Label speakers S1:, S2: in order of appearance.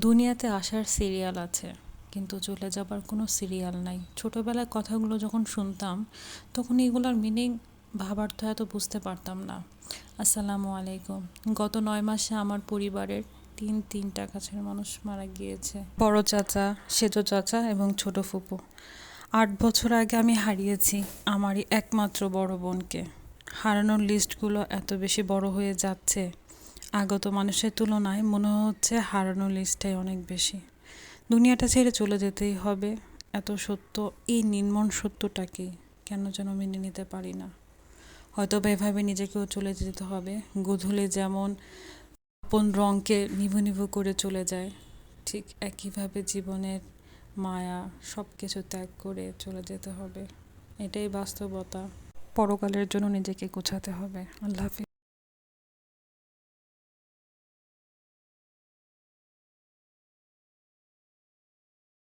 S1: দুনিয়াতে আসার সিরিয়াল আছে, কিন্তু চলে যাবার কোনো সিরিয়াল নাই। ছোটোবেলায় কথাগুলো যখন শুনতাম তখন এগুলোর মিনিং ভাবার্থ এত বুঝতে পারতাম না। আসসালামু আলাইকুম। গত 9 মাসে আমার পরিবারের তিনটা কাছের মানুষ মারা গিয়েছে। বড় চাচা, সেজো চাচা এবং ছোট ফুপু। 8 বছর আগে আমি হারিয়েছি আমারই একমাত্র বড় বোনকে। হারানোর লিস্টগুলো এত বেশি বড় হয়ে যাচ্ছে, আগত মানুষের তুলনায় মনে হচ্ছে হারানোর লিস্টটাই অনেক বেশি। দুনিয়াটা ছেড়ে চলে যেতেই হবে, এত সত্য, এই নির্মম সত্যটাকে কেন যেন মেনে নিতে পারি না। হয়তো বা এভাবে নিজেকেও চলে যেতে হবে। গোধূলি যেমন আপন রঙকে নিভু নিভু করে চলে যায়, ঠিক একইভাবে জীবনের মায়া সব কিছু ত্যাগ করে চলে যেতে হবে। এটাই বাস্তবতা। পরকালের জন্য নিজেকে গোছাতে হবে। আল্লাহ হাফিজ।